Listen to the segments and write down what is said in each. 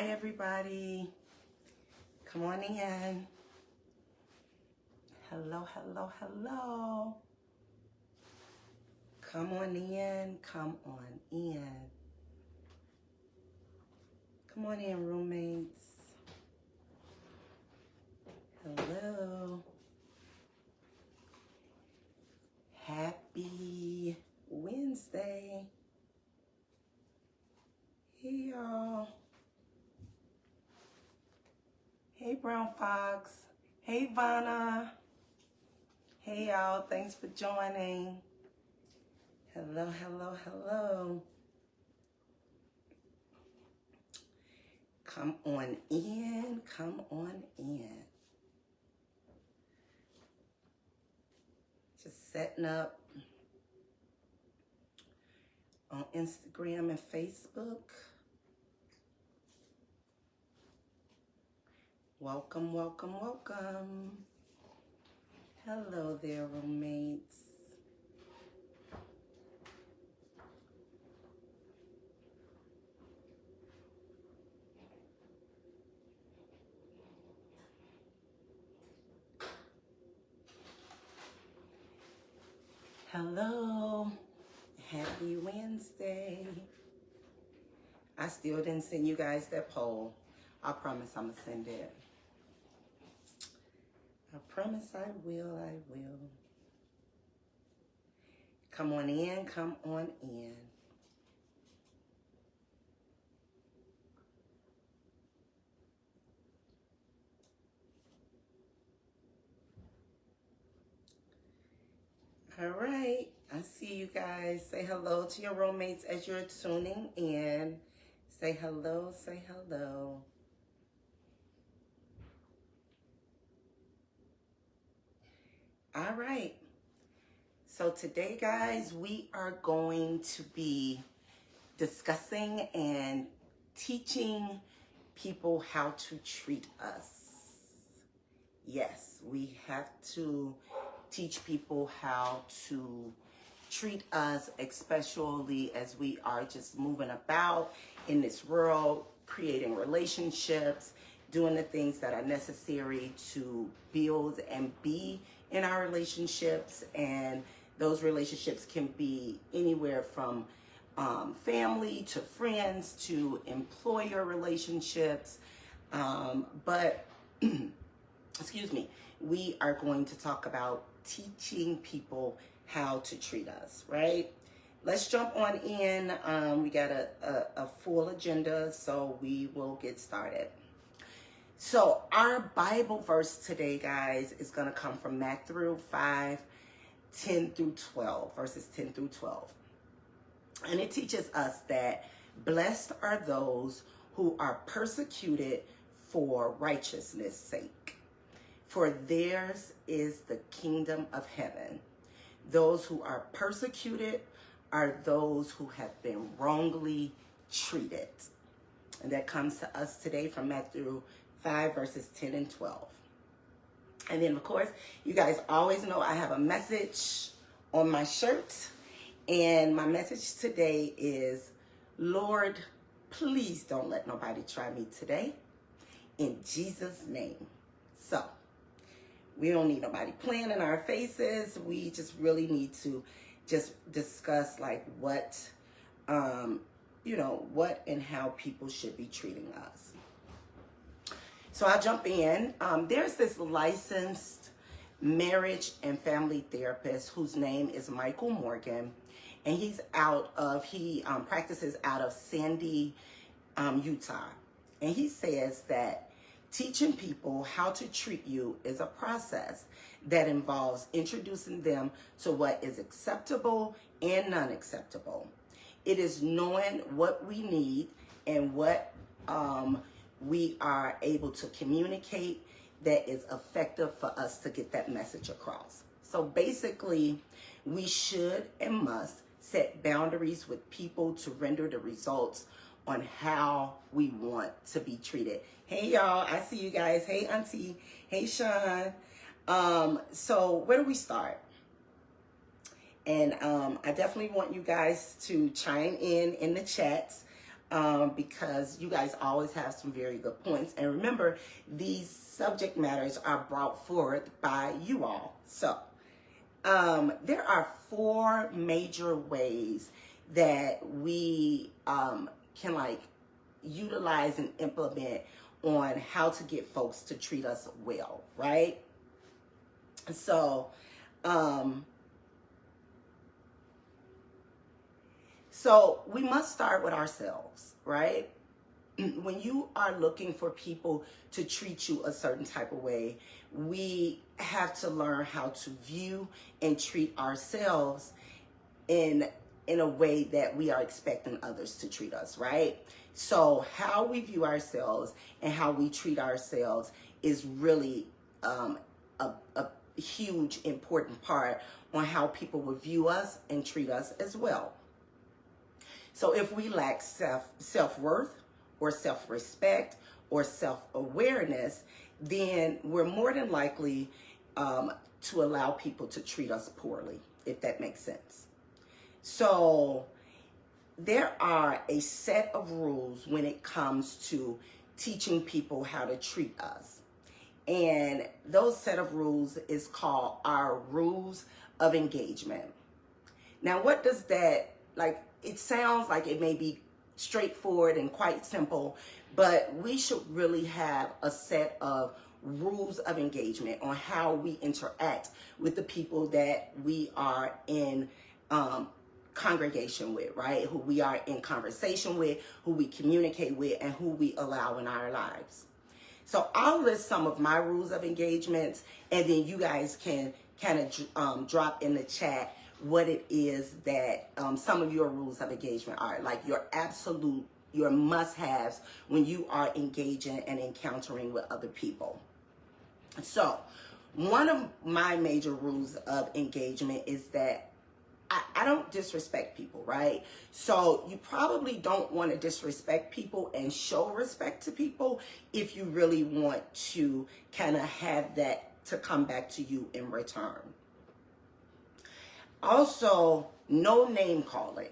Hi, everybody. Come on in. Hello, hello, hello. Come on in. Come on in. Come on in, roommates. Hello. Happy Wednesday. Hey, y'all. Hey, Brown Fox. Hey, Vanna. Hey, y'all. Thanks for joining. Hello, hello, hello. Come on in. Come on in. Just setting up on Instagram and Facebook. Welcome, welcome, welcome. Hello there, roommates. Hello. Happy Wednesday. I still didn't send you guys that poll. I promise I'm going to send it. I promise I will. Come on in. Come on in. All right. I see you guys. Say hello to your roommates as you're tuning in. Say hello. Say hello. All right. So today, guys, we are going to be discussing and teaching people how to treat us. Yes, we have to teach people how to treat us, especially as we are just moving about in this world, creating relationships, doing the things that are necessary to build and be in our relationships. And those relationships can be anywhere from family to friends to employer relationships. But excuse me, we are going to talk about teaching people how to treat us, right? Let's jump on in. We got a full agenda, so we will get started. So our Bible verse today, guys, is going to come from Matthew 5:10 through 12, verses 10 through 12. And it teaches us that blessed are those who are persecuted for righteousness' sake, for theirs is the kingdom of heaven. Those who are persecuted are those who have been wrongly treated. And that comes to us today from Matthew 5, verses 10 and 12. And then, of course, you guys always know I have a message on my shirt. And my message today is, Lord, please don't let nobody try me today. In Jesus' name. So, we don't need nobody playing in our faces. We just really need to just discuss like what, what and how people should be treating us. So I'll jump in. There's this licensed marriage and family therapist whose name is Michael Morgan. And he practices out of Sandy, Utah. And he says that teaching people how to treat you is a process that involves introducing them to what is acceptable and non-acceptable. It is knowing what we need and what we are able to communicate that is effective for us to get that message across. So basically, we should and must set boundaries with people to render the results on how we want to be treated. Hey, y'all, I see you guys. Hey, Auntie. Hey, Sean. So where do we start? And I definitely want you guys to chime in the chats. because you guys always have some very good points. And remember, these subject matters are brought forward by you all. So there are 4 major ways that we can like utilize and implement on how to get folks to treat us well, right? So so we must start with ourselves, right? When you are looking for people to treat you a certain type of way, we have to learn how to view and treat ourselves in a way that we are expecting others to treat us, right? So how we view ourselves and how we treat ourselves is really a huge, important part on how people will view us and treat us as well. So if we lack self-worth or self-respect or self-awareness, then we're more than likely to allow people to treat us poorly, if that makes sense. So there are a set of rules when it comes to teaching people how to treat us. And those set of rules is called our rules of engagement. Now, what does that, like, it sounds like it may be straightforward and quite simple, but we should really have a set of rules of engagement on how we interact with the people that we are in congregation with, right? Who we are in conversation with, who we communicate with, and who we allow in our lives. So I'll list some of my rules of engagements, and then you guys can kind of drop in the chat what it is that some of your rules of engagement are, like your absolute, your must-haves when you are engaging and encountering with other people. So one of my major rules of engagement is that I don't disrespect people, right? So you probably don't want to disrespect people and show respect to people if you really want to kind of have that to come back to you in return. Also, no name calling,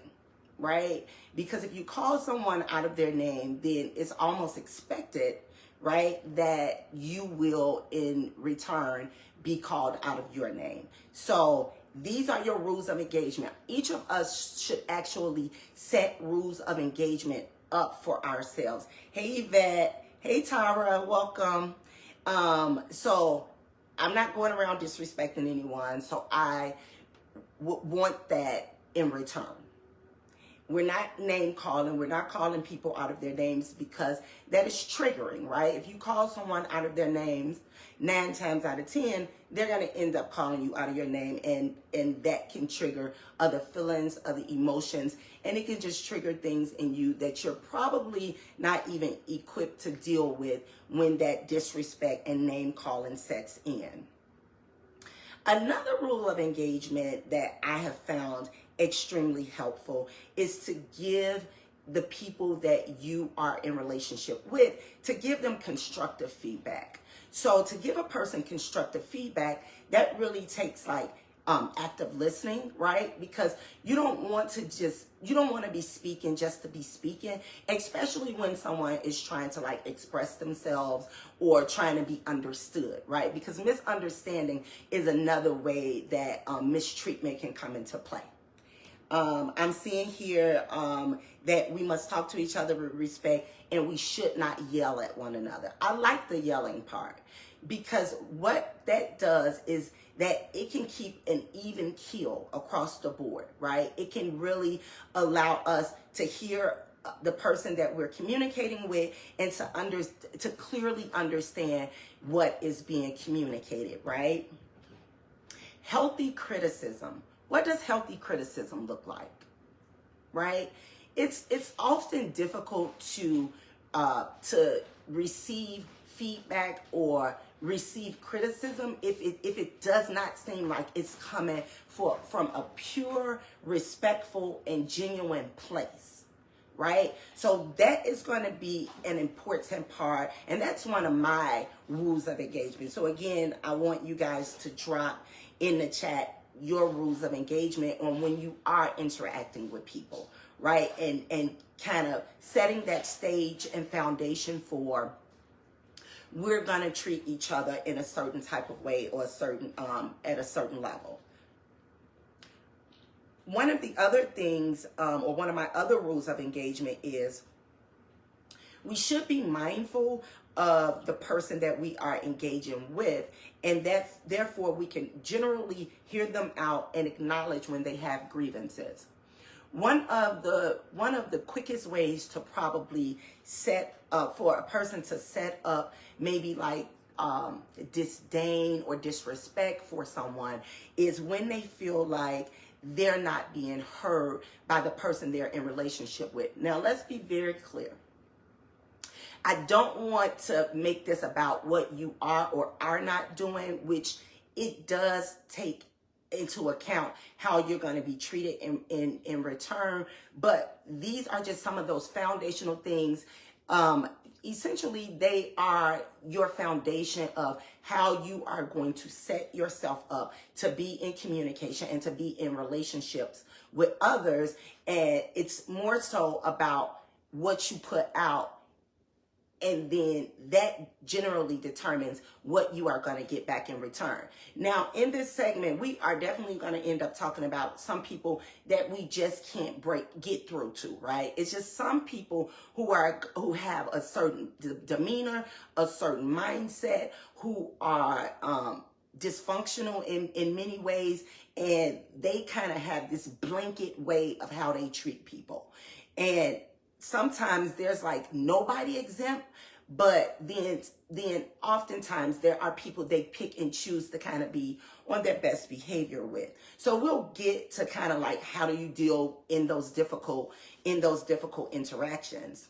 right? Because if you call someone out of their name, then it's almost expected, right, that you will in return be called out of your name. So these are your rules of engagement. Each of us should actually set rules of engagement up for ourselves. Hey, Yvette. Hey, Tara. Welcome. So I'm not going around disrespecting anyone. So I want that in return. We're not name calling. We're not calling people out of their names because that is triggering, right? If you call someone out of their names, 9 times out of 10, they're going to end up calling you out of your name, and that can trigger other feelings, other emotions, and it can just trigger things in you that you're probably not even equipped to deal with when that disrespect and name calling sets in. Another rule of engagement that I have found extremely helpful is to give the people that you are in relationship with, to give them constructive feedback. So to give a person constructive feedback, that really takes like active listening, right? Because you don't want to be speaking just to be speaking, especially when someone is trying to like express themselves or trying to be understood, right? Because misunderstanding is another way that mistreatment can come into play. I'm seeing here that we must talk to each other with respect and we should not yell at one another. I like the yelling part because what that does is that it can keep an even keel across the board, right? It can really allow us to hear the person that we're communicating with and to clearly understand what is being communicated, right? Healthy criticism. What does healthy criticism look like, right? It's often difficult to receive feedback or receive criticism if it does not seem like it's coming from a pure, respectful, and genuine place, right? So that is going to be an important part, and that's one of my rules of engagement. So again, I want you guys to drop in the chat your rules of engagement on when you are interacting with people, right? And kind of setting that stage and foundation for we're going to treat each other in a certain type of way or a certain at a certain level. One of the other things, or one of my other rules of engagement is we should be mindful of the person that we are engaging with, and that therefore we can generally hear them out and acknowledge when they have grievances. One of the quickest ways to probably set up for a person to set up maybe like disdain or disrespect for someone is when they feel like they're not being heard by the person they're in relationship with. Now, let's be very clear. I don't want to make this about what you are or are not doing, which it does take into account how you're going to be treated in return. But these are just some of those foundational things. Essentially, they are your foundation of how you are going to set yourself up to be in communication and to be in relationships with others. And it's more so about what you put out. And then that generally determines what you are going to get back in return. Now, in this segment, we are definitely going to end up talking about some people that we just can't get through to, right? It's just some people who have a certain demeanor, a certain mindset, who are dysfunctional in many ways, and they kind of have this blanket way of how they treat people. And sometimes there's like nobody exempt, but then oftentimes there are people they pick and choose to kind of be on their best behavior with. So we'll get to kind of like how do you deal in those difficult interactions.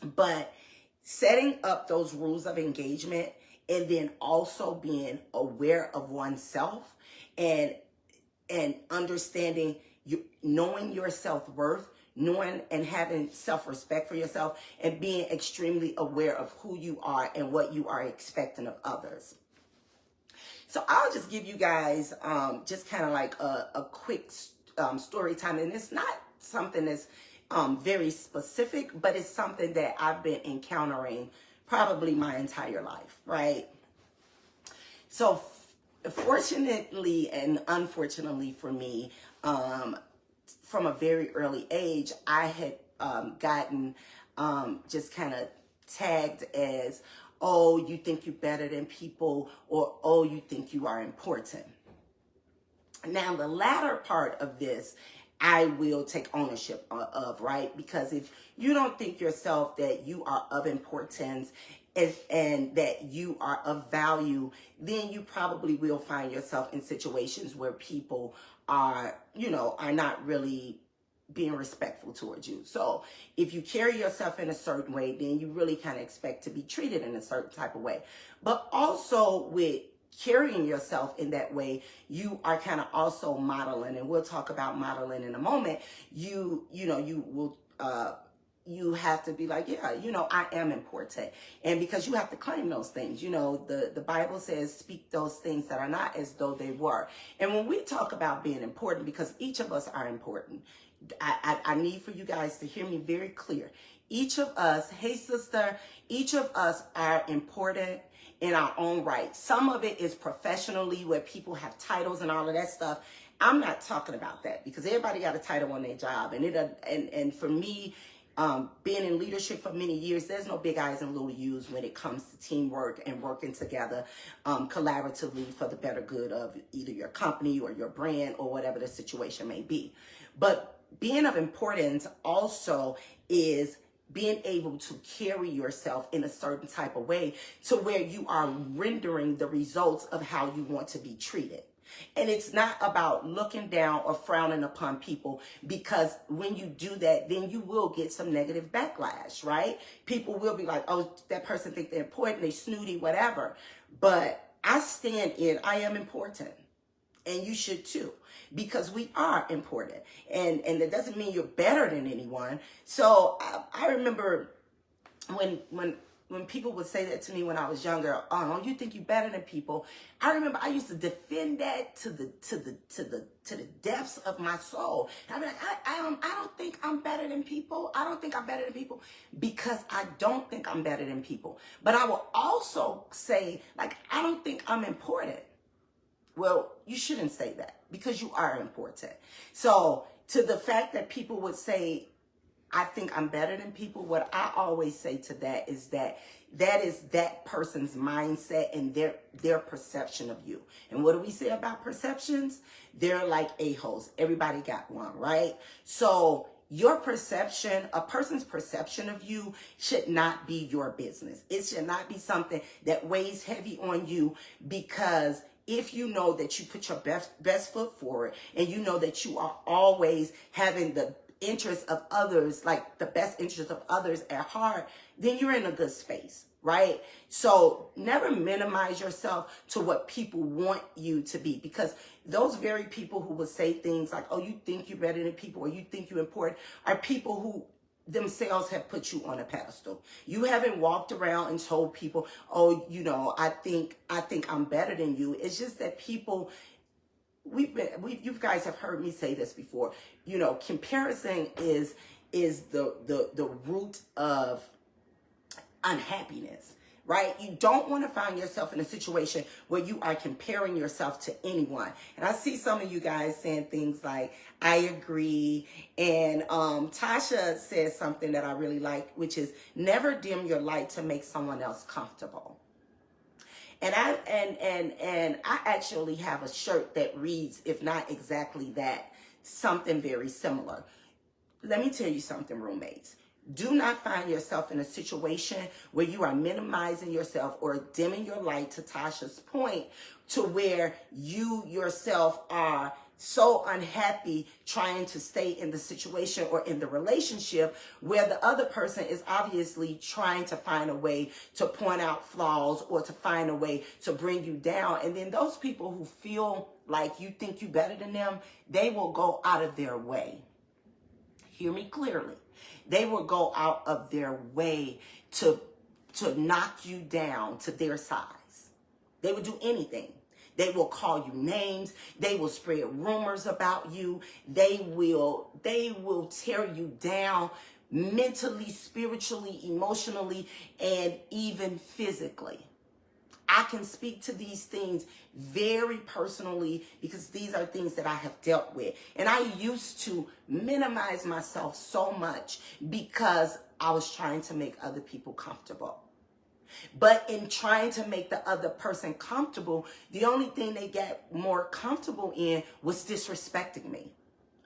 But setting up those rules of engagement and then also being aware of oneself and understanding knowing your self-worth, knowing and having self-respect for yourself, and being extremely aware of who you are and what you are expecting of others. So I'll just give you guys just kind of like a quick story time. And it's not something that's very specific, but it's something that I've been encountering probably my entire life, right? So fortunately and unfortunately for me, from a very early age, I had gotten just kind of tagged as, oh, you think you're better than people, or oh, you think you are important. Now, the latter part of this, I will take ownership of, right? Because if you don't think yourself that you are of importance and that you are of value, then you probably will find yourself in situations where people are not really being respectful towards you. So if you carry yourself in a certain way, then you really kind of expect to be treated in a certain type of way. But also with carrying yourself in that way, you are kind of also modeling, and we'll talk about modeling in a moment. You have to be like, yeah, I am important. And because you have to claim those things, the Bible says, speak those things that are not as though they were. And when we talk about being important, because each of us are important, I need for you guys to hear me very clear. Each of us, hey sister, each of us are important in our own right. Some of it is professionally where people have titles and all of that stuff. I'm not talking about that because everybody got a title on their job. And for me, being in leadership for many years, there's no big I's and little U's when it comes to teamwork and working together collaboratively for the better good of either your company or your brand or whatever the situation may be. But being of importance also is being able to carry yourself in a certain type of way to where you are rendering the results of how you want to be treated. And it's not about looking down or frowning upon people, because when you do that, then you will get some negative backlash, right? People will be like, oh, that person think they're important, they snooty, whatever. But I stand in, I am important. And you should too, because we are important. And that doesn't mean you're better than anyone. So I remember when when people would say that to me when I was younger, oh, you think you better than people? I remember I used to defend that to the depths of my soul. And I'd be like, I don't think I'm better than people. I don't think I'm better than people because I don't think I'm better than people. But I will also say, like, I don't think I'm important. Well, you shouldn't say that because you are important. So to the fact that people would say, I think I'm better than people, what I always say to that is that is that person's mindset and their perception of you. And what do we say about perceptions? They're like a-holes. Everybody got one, right? So your perception, a person's perception of you should not be your business. It should not be something that weighs heavy on you, because if you know that you put your best foot forward and you know that you are always having the interest of others, like the best interest of others at heart, then you're in a good space, right? So never minimize yourself to what people want you to be, because those very people who would say things like, oh, you think you're better than people, or you think you're important, are people who themselves have put you on a pedestal. You haven't walked around and told people, oh, you know, I think I'm better than you. It's just that people, you guys have heard me say this before. You know, comparison is the root of unhappiness, right? You don't want to find yourself in a situation where you are comparing yourself to anyone. And I see some of you guys saying things like, I agree. And Tasha says something that I really like, which is never dim your light to make someone else comfortable. And I actually have a shirt that reads, if not exactly that, something very similar. Let me tell you something, roommates. Do not find yourself in a situation where you are minimizing yourself or dimming your light, to Tasha's point, to where you yourself are so unhappy trying to stay in the situation or in the relationship where the other person is obviously trying to find a way to point out flaws or to find a way to bring you down. And then those people who feel like you think you better than them, they will go out of their way. Hear me clearly. They will go out of their way to knock you down to their size. They will do anything. They will call you names. They will spread rumors about you. They will tear you down mentally, spiritually, emotionally, and even physically. I can speak to these things very personally because these are things that I have dealt with. And I used to minimize myself so much because I was trying to make other people comfortable. But in trying to make the other person comfortable, the only thing they got more comfortable in was disrespecting me,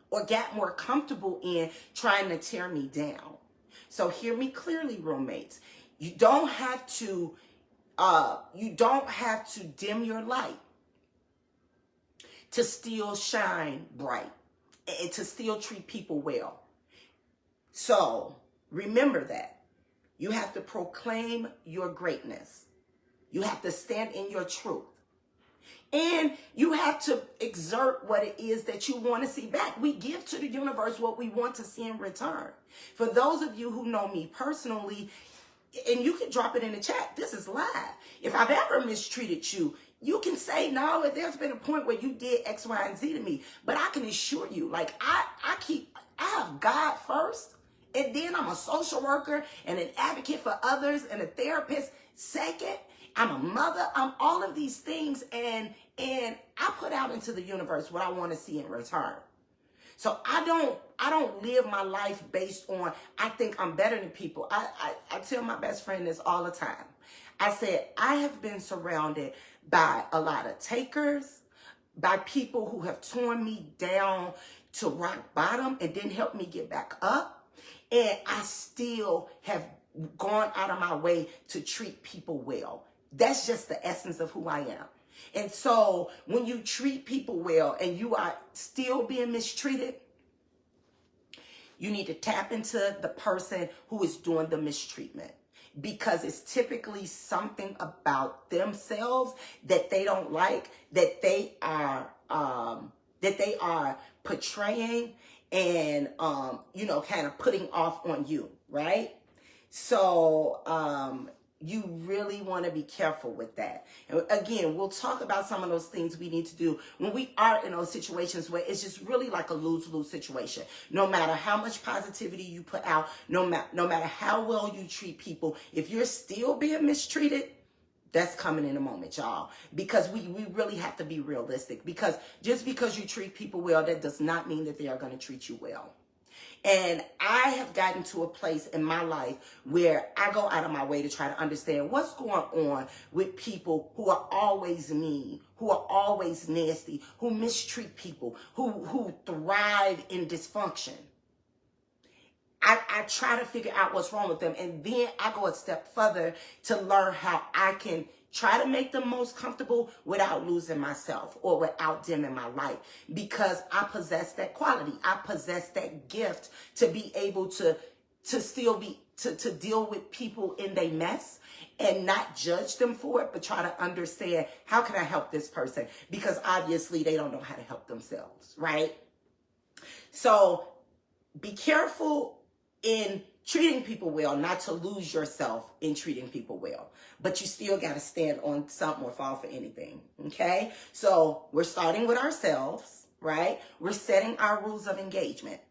or got more comfortable in trying to tear me down. So hear me clearly, roommates. You don't have to dim your light to still shine bright and to still treat people well. So remember that. You have to proclaim your greatness. You have to stand in your truth. And you have to exert what it is that you want to see back. We give to the universe what we want to see in return. For those of you who know me personally, and you can drop it in the chat, this is live. If I've ever mistreated you, you can say, no, there's been a point where you did X, Y, and Z to me. But I can assure you, like, I have God first. And then I'm a social worker and an advocate for others and a therapist second. I'm a mother. I'm all of these things. And I put out into the universe what I want to see in return. So I don't live my life based on, I think I'm better than people. I tell my best friend this all the time. I said, I have been surrounded by a lot of takers, by people who have torn me down to rock bottom and didn't help me get back up. And I still have gone out of my way to treat people well. That's just the essence of who I am. And so when you treat people well and you are still being mistreated, you need to tap into the person who is doing the mistreatment, because it's typically something about themselves that they don't like, that they are portraying and, kind of putting off on you, right? So, you really want to be careful with that. And again, we'll talk about some of those things we need to do when we are in those situations where it's just really like a lose-lose situation. No matter how much positivity you put out, no matter how well you treat people, if you're still being mistreated, that's coming in a moment, y'all. Because we really have to be realistic. Because just because you treat people well, that does not mean that they are going to treat you well. And I have gotten to a place in my life where I go out of my way to try to understand what's going on with people who are always mean, who are always nasty, who mistreat people, who thrive in dysfunction. I try to figure out what's wrong with them, and then I go a step further to learn how I can try to make them most comfortable without losing myself or without dimming my light, because I possess that quality. I possess that gift to be able to still be, to deal with people in their mess and not judge them for it, but try to understand, how can I help this person? Because obviously they don't know how to help themselves, right? So be careful in treating people well, not to lose yourself in treating people well. But you still got to stand on something or fall for anything, okay? So we're starting with ourselves, right? We're setting our rules of engagement,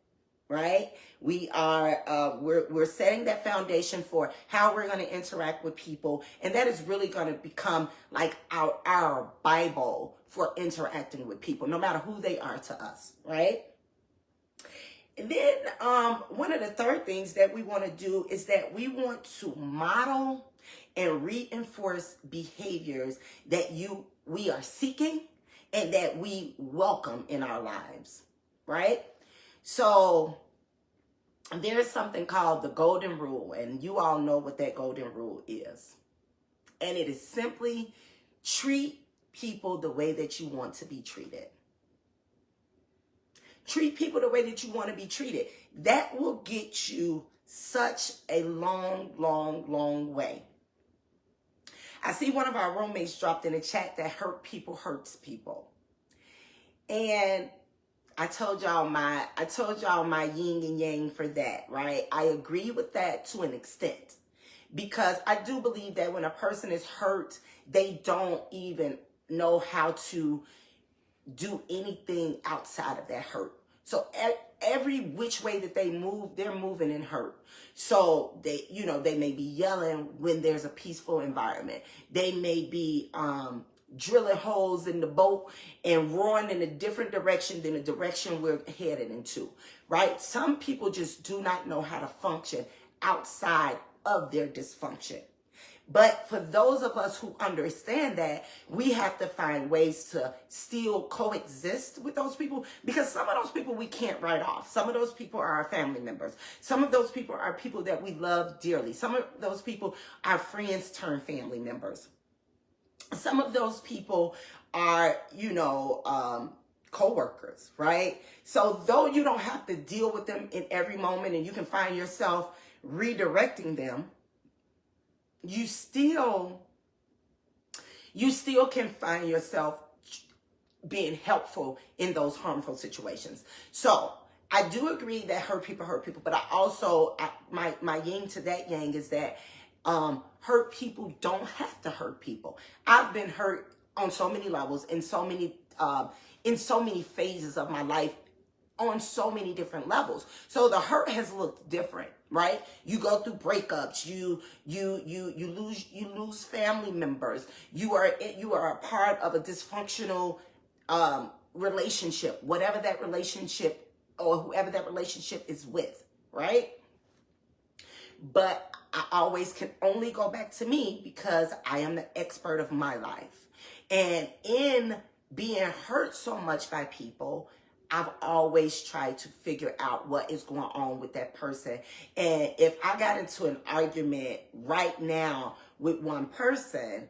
right? We are, we're setting that foundation for how we're going to interact with people. And that is really going to become like our Bible for interacting with people, no matter who they are to us, right? And then one of the third things that we want to do is that we want to model and reinforce behaviors that we are seeking and that we welcome in our lives, right? So there's something called the golden rule, and you all know what that golden rule is. And it is simply treat people the way that you want to be treated. Treat people the way that you want to be treated. That will get you such a long, long, long way. I see one of our roommates dropped in the chat that hurt people hurts people. And I told y'all my yin and yang for that, right? I agree with that to an extent, because I do believe that when a person is hurt, they don't even know how to do anything outside of that hurt. So every which way that they move, they're moving in hurt. So they may be yelling when there's a peaceful environment. They may be drilling holes in the boat and roaring in a different direction than the direction we're headed into, right? Some people just do not know how to function outside of their dysfunction. But for those of us who understand that, we have to find ways to still coexist with those people, because some of those people we can't write off. Some of those people are our family members. Some of those people are people that we love dearly. Some of those people are friends turned family members. Some of those people are, co-workers, right? So though you don't have to deal with them in every moment and you can find yourself redirecting them, you still can find yourself being helpful in those harmful situations. So I do agree that hurt people, but I also, my yin to that yang is that hurt people don't have to hurt people. I've been hurt on so many levels, in so many phases of my life, on so many different levels. So the hurt has looked different, right? You go through breakups, you lose family members. You are a part of a dysfunctional relationship, whatever that relationship or whoever that relationship is with, right? But I always can only go back to me because I am the expert of my life. And in being hurt so much by people, I've always tried to figure out what is going on with that person. And if I got into an argument right now with one person,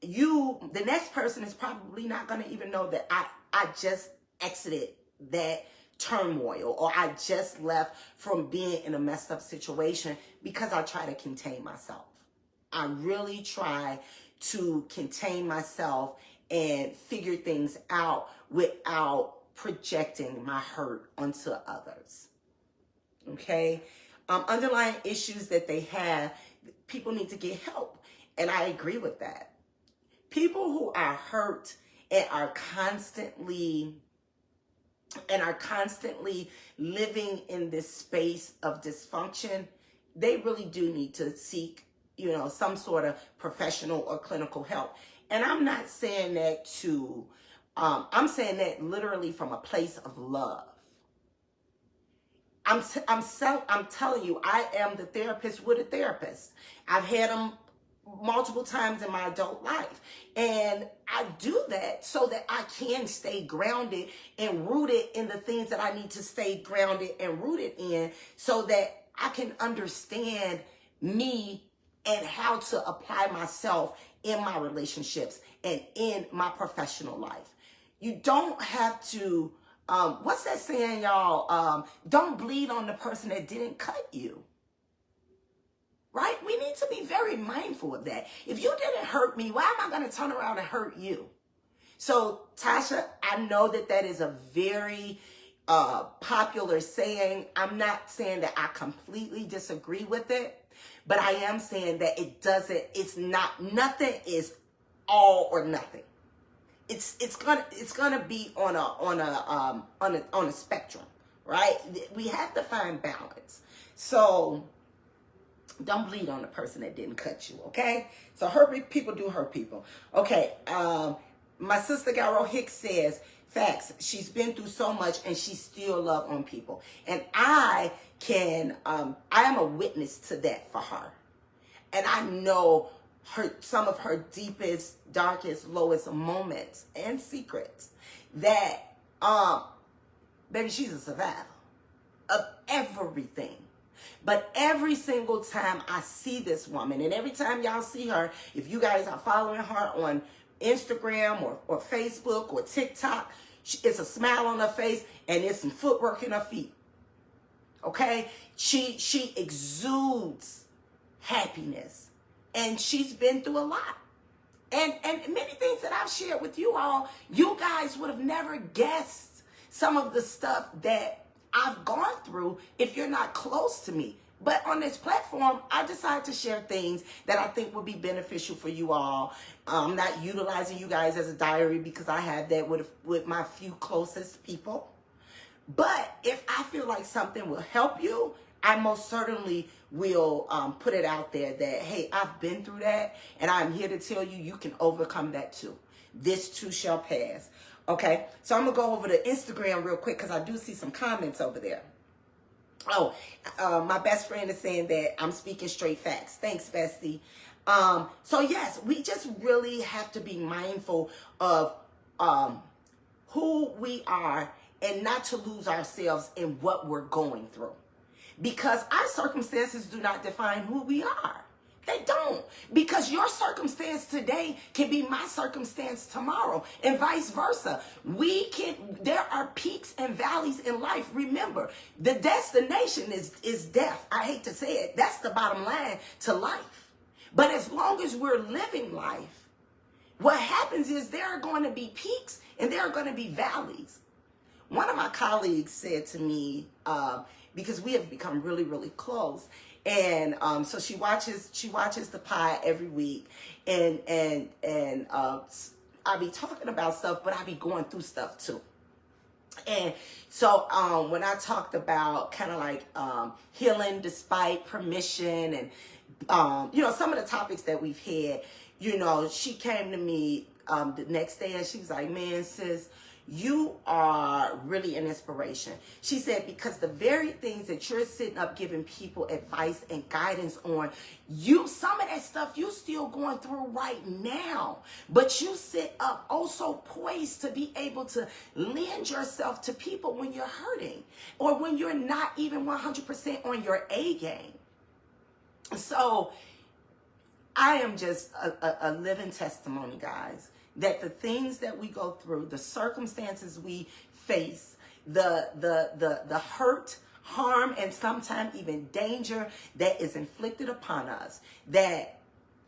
the next person is probably not going to even know that I just exited that turmoil, or I just left from being in a messed up situation, because I try to contain myself. I really try to contain myself and figure things out without projecting my hurt onto others. Okay? Underlying issues that they have, people need to get help. And I agree with that. People who are hurt and are constantly living in this space of dysfunction, they really do need to seek, some sort of professional or clinical help. And I'm not saying that I'm saying that literally from a place of love. I'm telling you, I am the therapist with a therapist. I've had them multiple times in my adult life. And I do that so that I can stay grounded and rooted in the things that I need to stay grounded and rooted in, so that I can understand me and how to apply myself in my relationships and in my professional life. You don't have to, what's that saying, y'all? Don't bleed on the person that didn't cut you. Right? We need to be very mindful of that. If you didn't hurt me, why am I going to turn around and hurt you? So, Tasha, I know that is a very popular saying. I'm not saying that I completely disagree with it, but I am saying that nothing is all or nothing. It's gonna be on a spectrum, right? We have to find balance. So don't bleed on the person that didn't cut you, okay? So hurt people do hurt people. Okay, my sister Garo Hicks says, facts, she's been through so much and she still love on people. And I am a witness to that for her. And I know some of her deepest, darkest, lowest moments and secrets that, baby, she's a survivor of everything. But every single time I see this woman, and every time y'all see her, if you guys are following her on Instagram or Facebook or TikTok, it's a smile on her face and it's some footwork in her feet. Okay? She exudes happiness, and she's been through a lot. And many things that I've shared with you all, you guys would have never guessed some of the stuff that I've gone through if you're not close to me. But on this platform, I decided to share things that I think would be beneficial for you all. I'm not utilizing you guys as a diary because I have that with my few closest people. But if I feel like something will help you, I most certainly will put it out there that, hey, I've been through that, and I'm here to tell you, you can overcome that too. This too shall pass. Okay, so I'm going to go over to Instagram real quick because I do see some comments over there. Oh, my best friend is saying that I'm speaking straight facts. Thanks, bestie. So, yes, we just really have to be mindful of who we are and not to lose ourselves in what we're going through. Because our circumstances do not define who we are. They don't. Because your circumstance today can be my circumstance tomorrow, and vice versa. There are peaks and valleys in life. Remember, the destination is death. I hate to say it. That's the bottom line to life. But as long as we're living life, what happens is there are going to be peaks and there are going to be valleys. One of my colleagues said to me, because we have become really, really close. And so she watches the pie every week, and I be talking about stuff, but I be going through stuff too. And so when I talked about kind of like healing despite permission, and some of the topics that we've had, she came to me the next day and she was like, "Man, sis, you are really an inspiration." She said, because the very things that you're sitting up giving people advice and guidance on, some of that stuff you still going through right now. But you sit up also poised to be able to lend yourself to people when you're hurting or when you're not even 100% on your A game. So I am just a living testimony, guys, that the things that we go through, the circumstances we face, the hurt, harm, and sometimes even danger that is inflicted upon us, that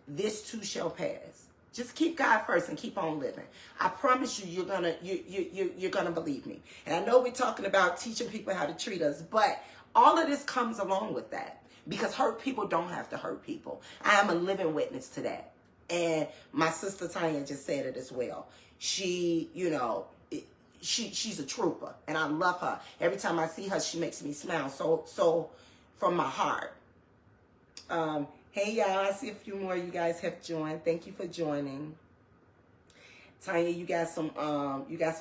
this too shall pass. Just keep God first and keep on living. I promise you, you're gonna believe me. And I know we're talking about teaching people how to treat us, but all of this comes along with that. because hurt people don't have to hurt people. I am a living witness to that. And my sister Tanya just said it as well. She, you know, she's a trooper, and I love her. Every time I see her, she makes me smile so from my heart. Hey y'all, I see a few more of you guys have joined. Thank you for joining. Tanya, you got some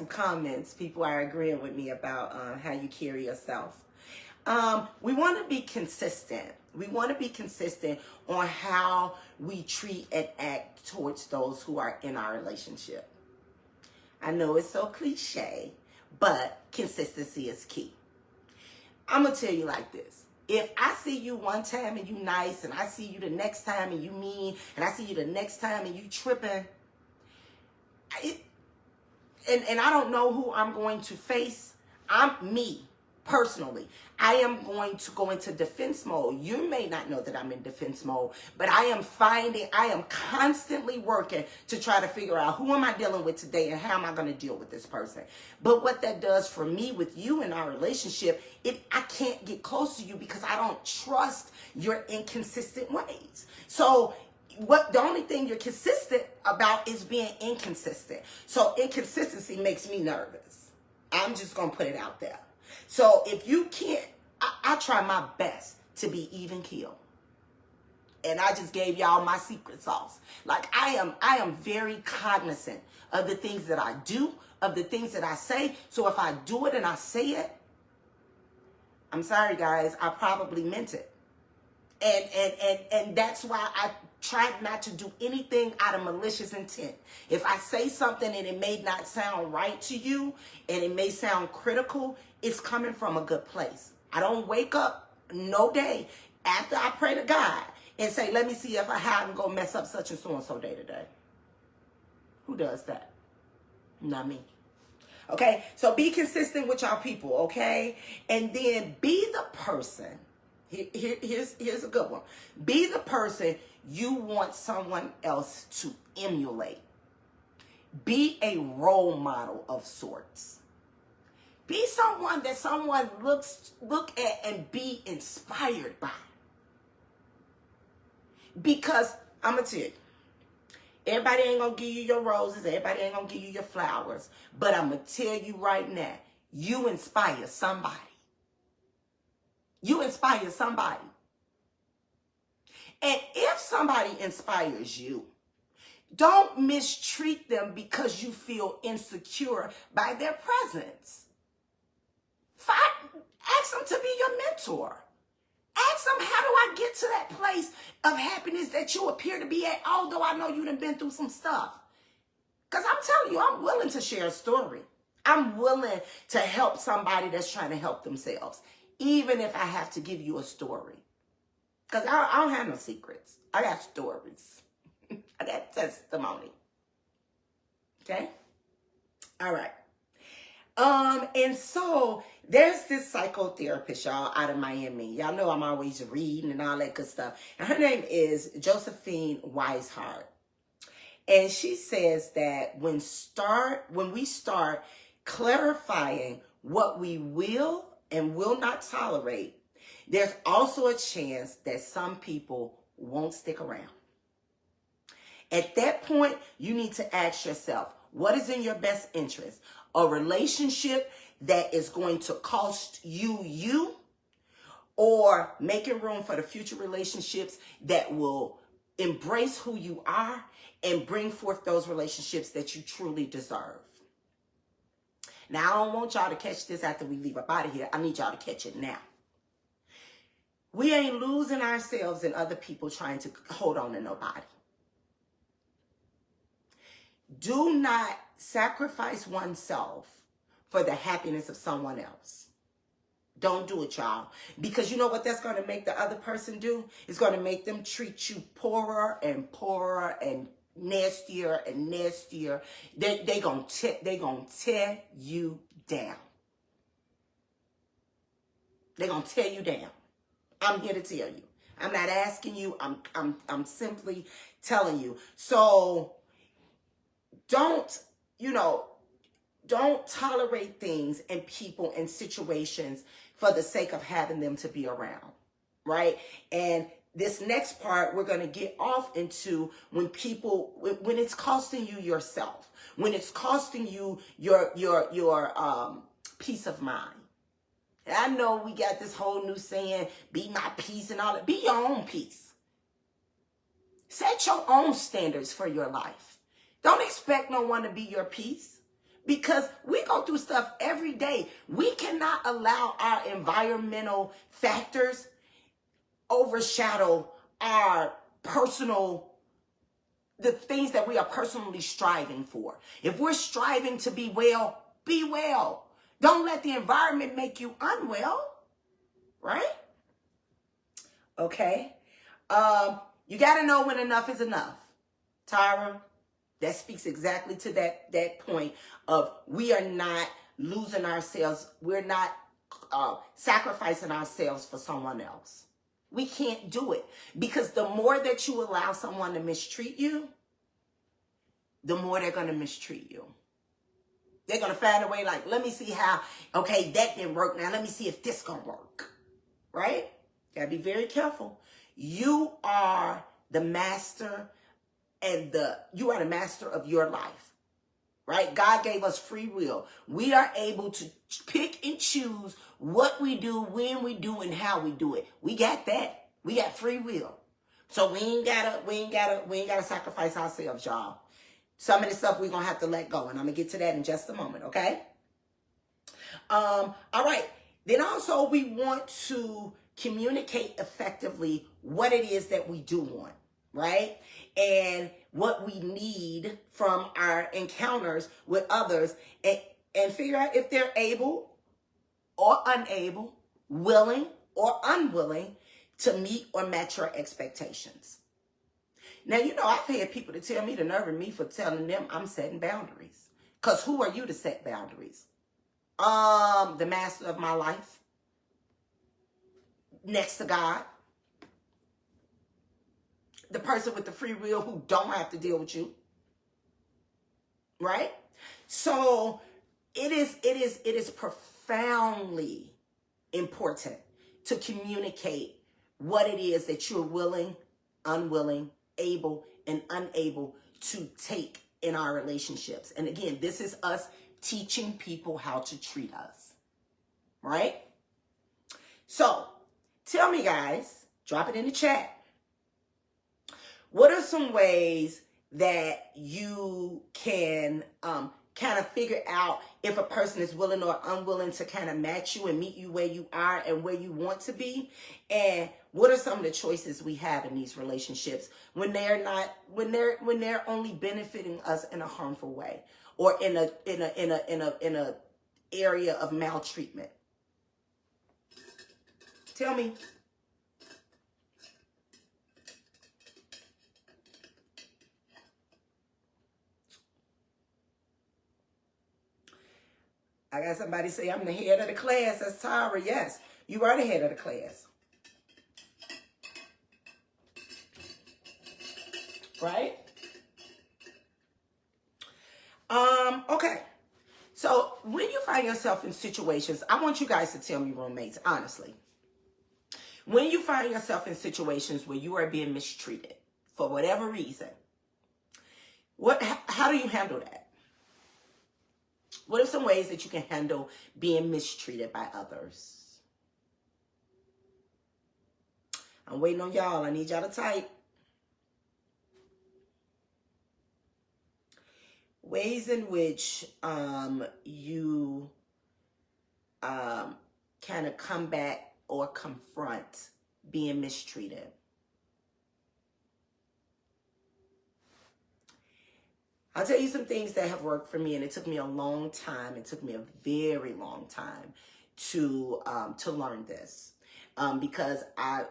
comments. People are agreeing with me about how you carry yourself. We want to be consistent. We want to be consistent on how we treat and act towards those who are in our relationship. I know it's so cliche, but consistency is key. I'm going to tell you like this. If I see you one time and you nice, and I see you the next time and you mean, and I see you the next time and you tripping, and I don't know who I'm going to face, me, personally, I am going to go into defense mode. You may not know that I'm in defense mode, but I am constantly working to try to figure out who am I dealing with today and how am I going to deal with this person. But what that does for me with you in our relationship, I can't get close to you because I don't trust your inconsistent ways. So the only thing you're consistent about is being inconsistent. So inconsistency makes me nervous. I'm just going to put it out there. So if you can't, I try my best to be even keel. And I just gave y'all my secret sauce. Like I am very cognizant of the things that I do, of the things that I say. So if I do it and I say it, I'm sorry guys, I probably meant it. And that's why I tried not to do anything out of malicious intent. If I say something and it may not sound right to you and it may sound critical, it's coming from a good place. I don't wake up no day after I pray to God and say, let me see if I'm going to mess up such and so day today. Who does that? Not me. Okay, so be consistent with y'all people, okay? And then be the person. Here's a good one. Be the person you want someone else to emulate. Be a role model of sorts. Be someone that someone look at and be inspired by. Because I'm going to tell you, everybody ain't going to give you your roses. Everybody ain't going to give you your flowers. But I'm going to tell you right now, you inspire somebody. You inspire somebody. And if somebody inspires you, don't mistreat them because you feel insecure by their presence. Ask them to be your mentor. Ask them, how do I get to that place of happiness that you appear to be at, although I know you done been through some stuff? Because I'm telling you, I'm willing to share a story. I'm willing to help somebody that's trying to help themselves, even if I have to give you a story. Because I don't have no secrets. I got stories. I got testimony. Okay? All right. And so there's this psychotherapist, y'all, out of Miami. Y'all know I'm always reading and all that good stuff. And her name is Josephine Weishart. And she says that when we start clarifying what we will and will not tolerate, there's also a chance that some people won't stick around. At that point, you need to ask yourself, what is in your best interest? A relationship that is going to cost you, or making room for the future relationships that will embrace who you are and bring forth those relationships that you truly deserve. Now, I don't want y'all to catch this after we leave up out of here. I need y'all to catch it now. We ain't losing ourselves and other people trying to hold on to nobody. Do not sacrifice oneself for the happiness of someone else. Don't do it, y'all. Because you know what that's going to make the other person do? It's going to make them treat you poorer and poorer and nastier and nastier. They gonna tear you down. They're going to tear you down. I'm here to tell you. I'm not asking you. I'm simply telling you. So don't tolerate things and people and situations for the sake of having them to be around, right? And this next part, we're going to get off into when it's costing you yourself, when it's costing you your peace of mind. And I know we got this whole new saying, be my peace and all that. Be your own peace. Set your own standards for your life. Don't expect no one to be your peace, because we go through stuff every day. We cannot allow our environmental factors overshadow our the things that we are personally striving for. If we're striving to be well, be well. Don't let the environment make you unwell, right? Okay. You got to know when enough is enough. Tyra, that speaks exactly to that point of we are not losing ourselves. We're not sacrificing ourselves for someone else. We can't do it, because the more that you allow someone to mistreat you, the more they're going to mistreat you. They're going to find a way like, let me see how, okay, that didn't work. Now let me see if this going to work, right? Got to be very careful. You are the master you are the master of your life, right? God gave us free will. We are able to pick and choose what we do, when we do, and how we do it. We got that. We got free will. So we ain't gotta sacrifice ourselves, y'all. Some of the stuff we're gonna have to let go, and I'm gonna get to that in just a moment, okay? All right. Then also we want to communicate effectively what it is that we do want, right? And what we need from our encounters with others, and figure out if they're able or unable, willing or unwilling to meet or match your expectations. Now, you know, I've had people to tell me the nerve of me for telling them I'm setting boundaries. Because who are you to set boundaries? The master of my life, next to God, the person with the free will who don't have to deal with you, right? So it is profoundly important to communicate what it is that you're willing, unwilling, able, and unable to take in our relationships. And again, this is us teaching people how to treat us, right? So tell me, guys, drop it in the chat. What are some ways that you can kind of figure out if a person is willing or unwilling to kind of match you and meet you where you are and where you want to be? And what are some of the choices we have in these relationships when they're only benefiting us in a harmful way or in a area of maltreatment? Tell me. I got somebody say, I'm the head of the class. That's Tyra. Yes, you are the head of the class. Right? Okay. So when you find yourself in situations, I want you guys to tell me, roommates, honestly. When you find yourself in situations where you are being mistreated for whatever reason, how do you handle that? What are some ways that you can handle being mistreated by others? I'm waiting on y'all. I need y'all to type. Ways in which you kind of combat or confront being mistreated. I'll tell you some things that have worked for me, and it took me a long time. It took me a very long time to learn this, because I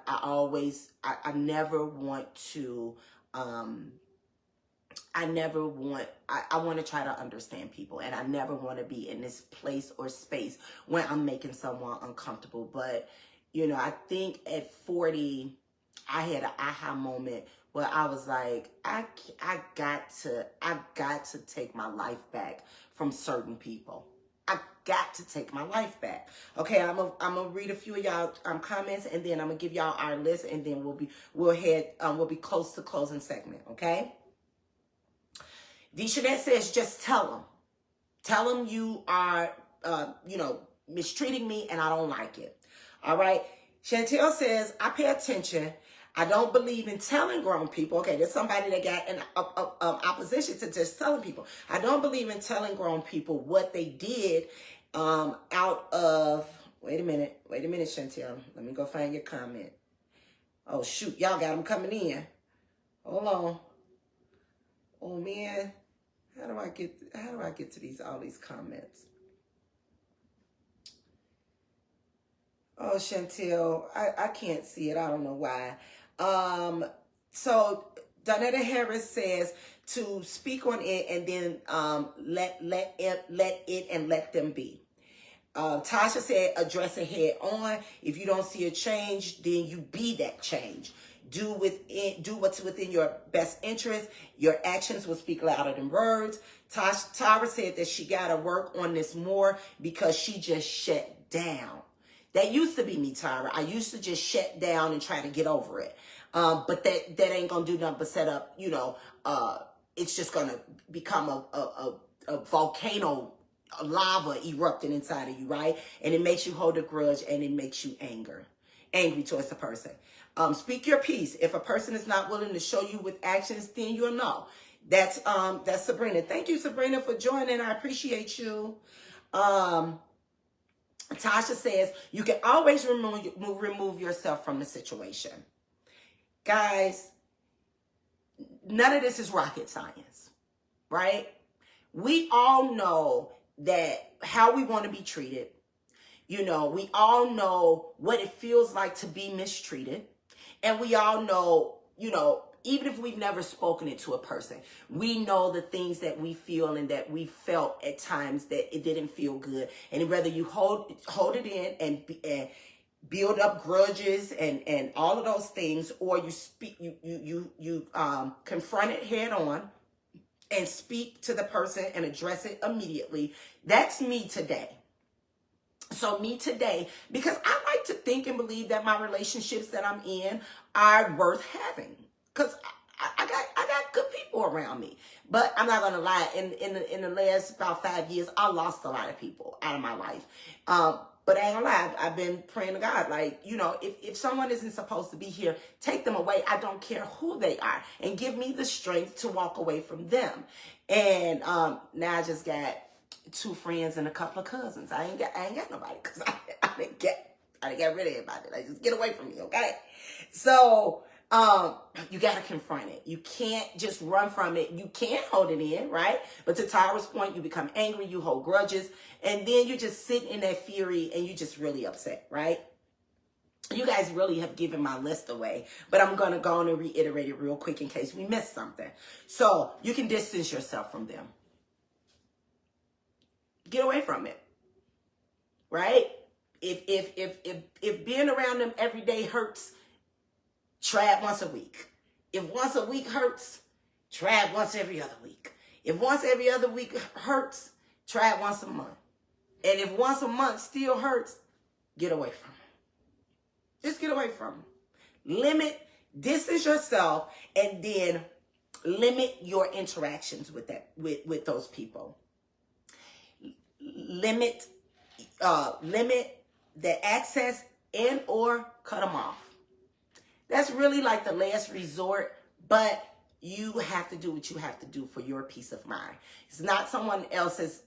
never want to. I want to try to understand people, and I never want to be in this place or space where I'm making someone uncomfortable. But, you know, I think at 40, I had an aha moment where I was like, I got to take my life back from certain people. I got to take my life back. Okay, I'm gonna read a few of y'all comments, and then I'm gonna give y'all our list, and then we'll be close to closing segment. Okay. Deshanette says, just tell them you are, mistreating me, and I don't like it. All right. Chantel says, I pay attention. I don't believe in telling grown people. Okay, there's somebody that got an opposition to just telling people. I don't believe in telling grown people what they did out of, wait a minute, Chantel. Let me go find your comment. Oh, shoot, y'all got them coming in. Hold on. Oh, man. How do I get to all these comments? Oh, Chantel, I can't see it. I don't know why. So Donetta Harris says to speak on it and then let it and let them be. Tasha said address it head on. If you don't see a change, then you be that change. Do what's within your best interest. Your actions will speak louder than words. Tara said that she got to work on this more because she just shut down. That used to be me, Tyra. I used to just shut down and try to get over it. But that ain't going to do nothing but set up, it's just going to become a volcano, a lava erupting inside of you, right? And it makes you hold a grudge, and it makes you angry towards the person. Speak your piece. If a person is not willing to show you with actions, then you'll know. That's Sabrina. Thank you, Sabrina, for joining. I appreciate you. Tasha says, you can always remove yourself from the situation. Guys, none of this is rocket science, right? We all know that how we want to be treated. We all know what it feels like to be mistreated. And we all know, even if we've never spoken it to a person, we know the things that we feel and that we felt at times that it didn't feel good. And whether you hold it in and build up grudges and all of those things, or you speak, you confront it head on and speak to the person and address it immediately. That's me today. So me today, because I like to think and believe that my relationships that I'm in are worth having. Because I got good people around me. But I'm not gonna lie, in the last about 5 years, I lost a lot of people out of my life. But I ain't gonna lie, I've been praying to God, like, if someone isn't supposed to be here, take them away. I don't care who they are, and give me the strength to walk away from them. And now I just got 2 friends and a couple of cousins. I ain't got nobody, because I didn't get rid of everybody. Like, just get away from me, okay? So you got to confront it. You can't just run from it. You can't hold it in, right? But to Tyra's point, you become angry, you hold grudges, and then you just sit in that fury and you just really upset, right? You guys really have given my list away, but I'm going to go on and reiterate it real quick in case we missed something. So you can distance yourself from them. Get away from it, right? If being around them every day hurts, try it once a week. If once a week hurts, try it once every other week. If once every other week hurts, try it once a month. And if once a month still hurts, get away from it. Just get away from it. Distance yourself, and then limit your interactions with those people. Limit the access and or cut them off. That's really like the last resort, but you have to do what you have to do for your peace of mind. It's not someone else's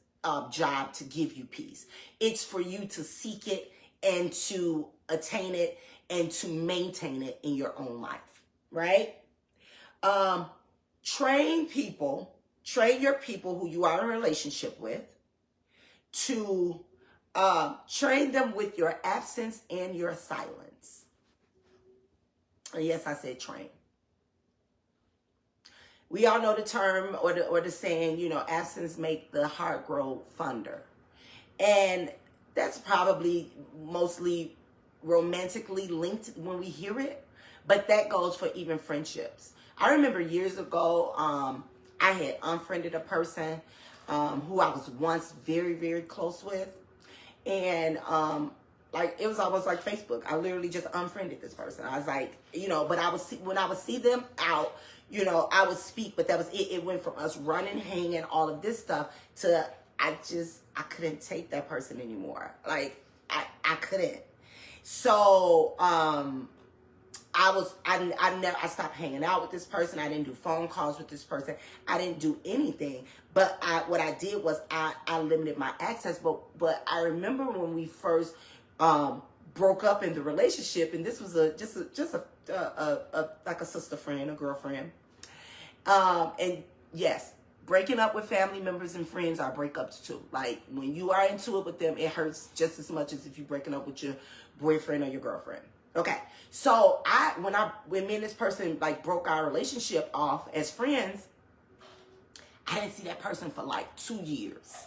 job to give you peace. It's for you to seek it and to attain it and to maintain it in your own life, right? Train your people who you are in a relationship with to train them with your absence and your silence. Yes, I said train. We all know the term or the saying, absence make the heart grow fonder. And that's probably mostly romantically linked when we hear it, but that goes for even friendships. I remember years ago, I had unfriended a person who I was once very, very close with. And like it was almost like Facebook. I literally just unfriended this person. I was like, you know, but when I would see them out, you know, I would speak, but that was it. It went from us running, hanging, all of this stuff to I couldn't take that person anymore. Like I couldn't. So I stopped hanging out with this person. I didn't do phone calls with this person. I didn't do anything. But what I did was I limited my access. But I remember when we first broke up in the relationship, and this was just like a sister friend, a girlfriend. And yes, breaking up with family members and friends are breakups too. Like when you are into it with them, it hurts just as much as if you're breaking up with your boyfriend or your girlfriend. Okay, so when me and this person like broke our relationship off as friends, I didn't see that person for like 2 years.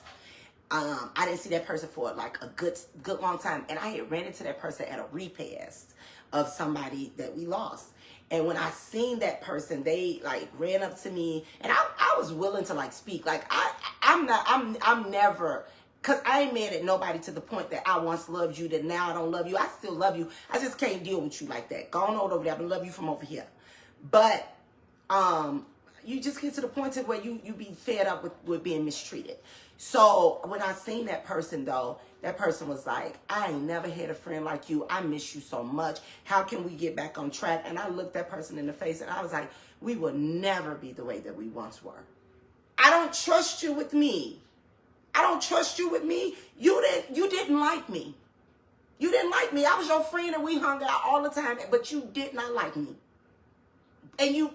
I didn't see that person for like a good long time, and I had ran into that person at a repast of somebody that we lost. And when I seen that person, they like ran up to me, and I was willing to like speak. Like I'm never. Because I ain't mad at nobody to the point that I once loved you, that now I don't love you. I still love you. I just can't deal with you like that. Go on over there. I love you from over here. But you just get to the point of where you be fed up with being mistreated. So when I seen that person, though, that person was like, I ain't never had a friend like you. I miss you so much. How can we get back on track? And I looked that person in the face, and I was like, we will never be the way that we once were. I don't trust you with me. I don't trust you with me. You didn't like me. You didn't like me. I was your friend and we hung out all the time, but you did not like me. And you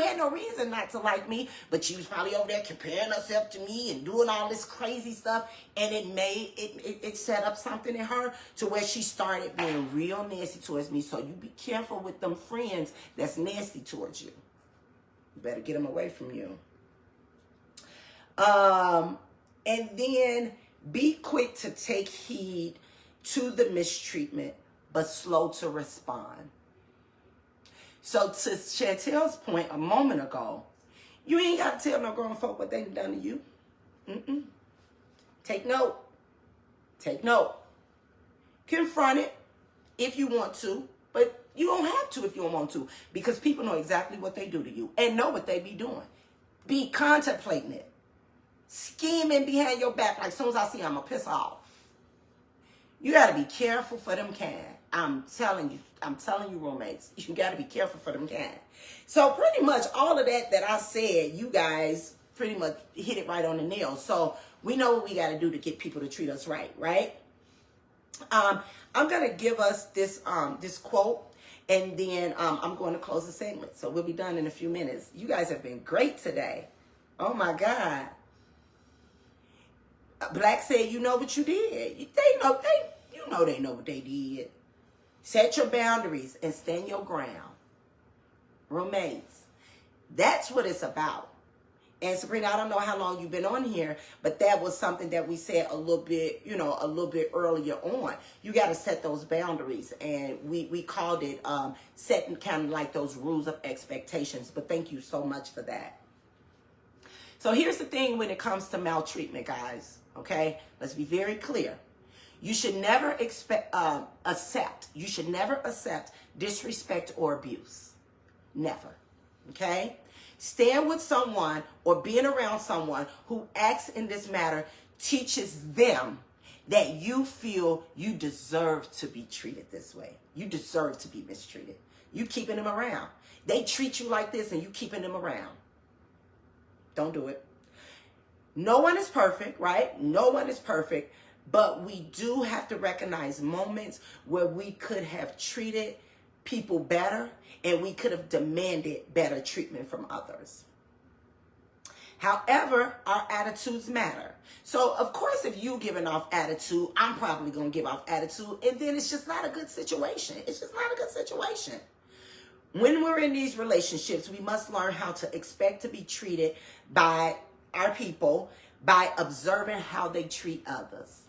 had no reason not to like me, but you was probably over there comparing herself to me and doing all this crazy stuff, and it set up something in her to where she started being real nasty towards me. So you be careful with them friends that's nasty towards you. You better get them away from you. And then be quick to take heed to the mistreatment, but slow to respond. So to Chantel's point a moment ago, you ain't got to tell no grown folk what they done to you. Take note. Take note. Confront it if you want to, but you don't have to if you don't want to, because people know exactly what they do to you and know what they be doing. Be contemplating it. Scheming behind your back like as soon as I see you, I'm going to piss off. You got to be careful for them kind. I'm telling you, roommates, you got to be careful for them kind. So pretty much all of that I said, you guys pretty much hit it right on the nail. So we know what we got to do to get people to treat us right, right? I'm going to give us this quote, and then I'm going to close the segment. So we'll be done in a few minutes. You guys have been great today. Oh, my God. Black said, you know what you did. They know what they did. Set your boundaries and stand your ground. Roommates. That's what it's about. And Sabrina, I don't know how long you've been on here, but that was something that we said a little bit earlier on. You got to set those boundaries, and we called it setting kind of like those rules of expectations. But thank you so much for that. So here's the thing when it comes to maltreatment, guys. Okay, let's be very clear. You should never accept disrespect or abuse. Never. Okay? Stand with someone or being around someone who acts in this manner teaches them that you feel you deserve to be treated this way. You deserve to be mistreated. You keeping them around. They treat you like this and you keeping them around. Don't do it. No one is perfect, right? No one is perfect, but we do have to recognize moments where we could have treated people better and we could have demanded better treatment from others. However, our attitudes matter. So, of course, if you're giving off attitude, I'm probably going to give off attitude, and then it's just not a good situation. It's just not a good situation. When we're in these relationships, we must learn how to expect to be treated by our people by observing how they treat others.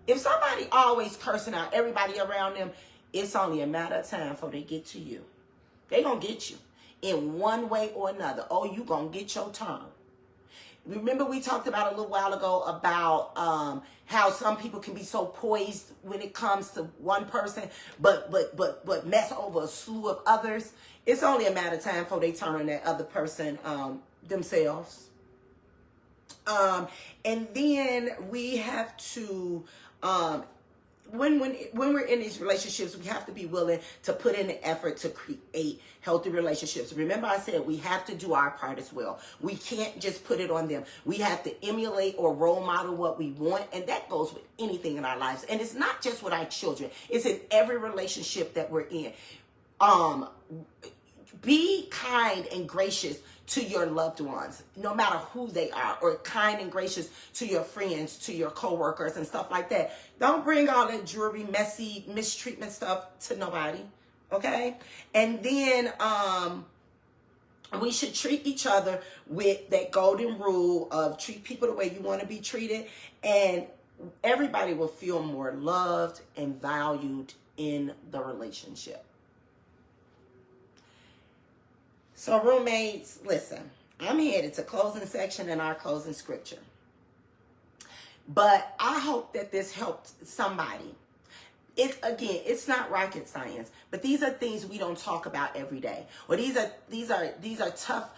If somebody always cursing out everybody around them, it's only a matter of time before they get to you. They gonna get you in one way or another. Oh, you gonna get your turn. Remember we talked about a little while ago about how some people can be so poised when it comes to one person, but mess over a slew of others. It's only a matter of time before they turn on that other person themselves. And then we have to when we're in these relationships, we have to be willing to put in the effort to create healthy relationships. Remember I said we have to do our part as well. We can't just put it on them. We have to emulate or role model what we want, and that goes with anything in our lives. And it's not just with our children. It's in every relationship that we're in. Be kind and gracious to your loved ones, no matter who they are, or kind and gracious to your friends, to your coworkers and stuff like that. Don't bring all that jewelry, messy, mistreatment stuff to nobody, okay? And then we should treat each other with that golden rule of treat people the way you want to be treated, and everybody will feel more loved and valued in the relationship. So roommates, listen, I'm headed to closing section in our closing scripture. But I hope that this helped somebody. It's not rocket science, but these are things we don't talk about every day. Or these are tough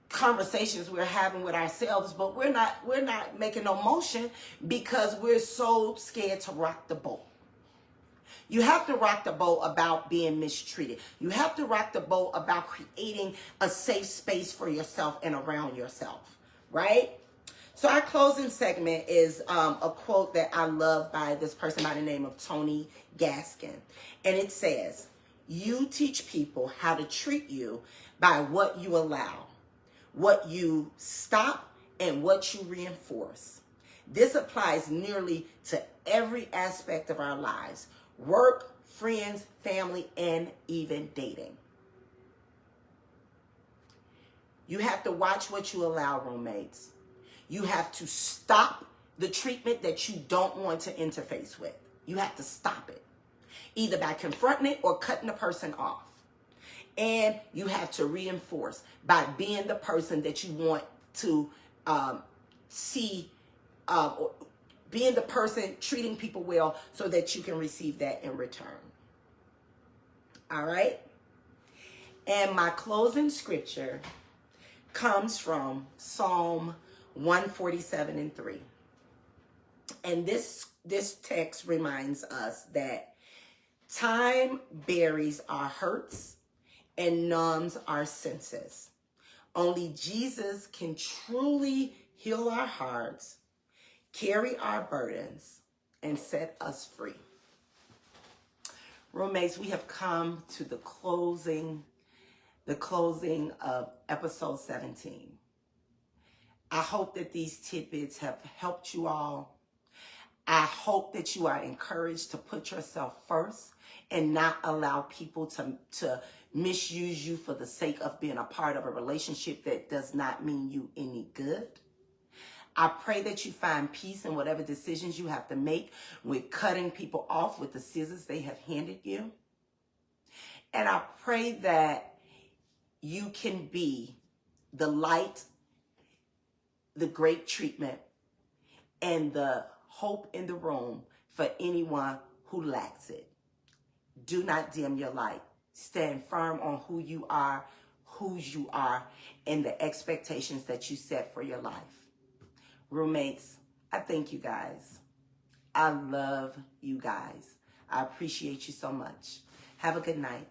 conversations we're having with ourselves, but we're not making no motion because we're so scared to rock the boat. You have to rock the boat about being mistreated. You have to rock the boat about creating a safe space for yourself and around yourself, right? So our closing segment is a quote that I love by this person by the name of Tony Gaskin. And it says, "You teach people how to treat you by what you allow, what you stop, and what you reinforce. This applies nearly to every aspect of our lives. Work, friends, family, and even dating." You have to watch what you allow, roommates. You have to stop the treatment that you don't want to interface with. You have to stop it, either by confronting it or cutting the person off. And you have to reinforce by being the person that you want to see, being the person treating people well so that you can receive that in return. All right? And my closing scripture comes from Psalm 147:3. And this text reminds us that time buries our hurts and numbs our senses. Only Jesus can truly heal our hearts, carry our burdens, and set us free. Roommates, we have come to the closing of episode 17. I hope that these tidbits have helped you all. I hope that you are encouraged to put yourself first and not allow people to misuse you for the sake of being a part of a relationship that does not mean you any good. I pray that you find peace in whatever decisions you have to make with cutting people off with the scissors they have handed you. And I pray that you can be the light, the great treatment, and the hope in the room for anyone who lacks it. Do not dim your light. Stand firm on who you are, whose you are, and the expectations that you set for your life. Roommates, I thank you guys. I love you guys. I appreciate you so much. Have a good night.